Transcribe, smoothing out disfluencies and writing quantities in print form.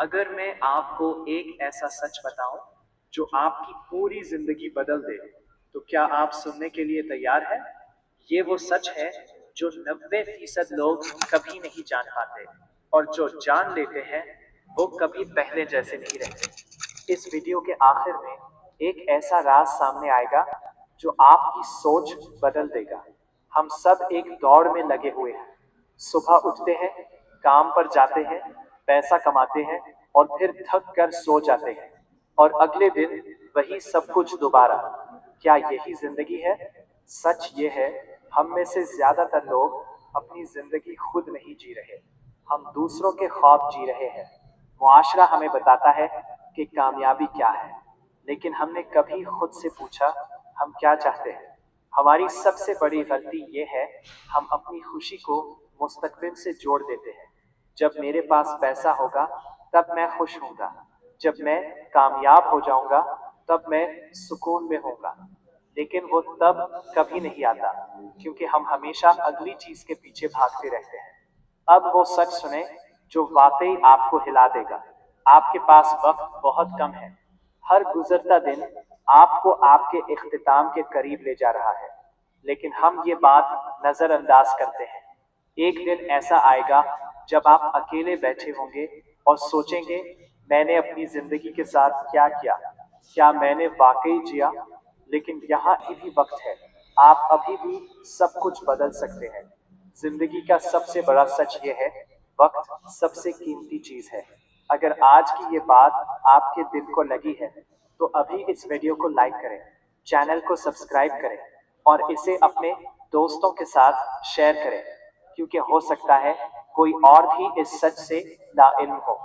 अगर मैं आपको एक ऐसा सच बताऊं जो आपकी पूरी जिंदगी बदल दे, तो क्या आप सुनने के लिए तैयार हैं? ये वो सच है जो 90% लोग कभी नहीं जान पाते, और जो जान लेते हैं वो कभी पहले जैसे नहीं रहते। इस वीडियो के आखिर में एक ऐसा राज सामने आएगा जो आपकी सोच बदल देगा। हम सब एक दौड़ में लगे हुए हैं। सुबह उठते हैं, काम पर जाते हैं, पैसा कमाते हैं और फिर थक कर सो जाते हैं, और अगले दिन वही सब कुछ दोबारा। क्या यही जिंदगी है? सच ये है, हम में से ज्यादातर लोग अपनी जिंदगी खुद नहीं जी रहे, हम दूसरों के ख्वाब जी रहे हैं। मुआशरा हमें बताता है कि कामयाबी क्या है, लेकिन हमने कभी खुद से पूछा हम क्या चाहते हैं? हमारी सबसे बड़ी गलती ये है, हम अपनी खुशी को मुस्तकबिल से जोड़ देते हैं। जब मेरे पास पैसा होगा तब मैं खुश होऊंगा, जब मैं कामयाब हो जाऊंगा तब मैं सुकून में होऊंगा। लेकिन वो तब कभी नहीं आता, क्योंकि हम हमेशा अगली चीज के पीछे भागते रहते हैं। अब वो सच सुने जो वाकई आपको हिला देगा। आपके पास वक्त बहुत कम है। हर गुजरता दिन आपको आपके इख्तिताम के करीब ले जा रहा है, लेकिन हम ये बात नजरअंदाज करते हैं। एक दिन ऐसा आएगा जब आप अकेले बैठे होंगे और सोचेंगे, मैंने अपनी जिंदगी के साथ क्या किया? क्या मैंने वाकई जिया? लेकिन यहाँ भी वक्त है। आप अभी भी सब कुछ बदल सकते हैं। जिंदगी का सबसे बड़ा सच ये है, वक्त सबसे कीमती चीज है। अगर आज की ये बात आपके दिल को लगी है, तो अभी इस वीडियो को लाइक करें, चैनल को सब्सक्राइब करें और इसे अपने दोस्तों के साथ शेयर करें, क्योंकि हो सकता है कोई और भी इस सच से नाइल्म हो।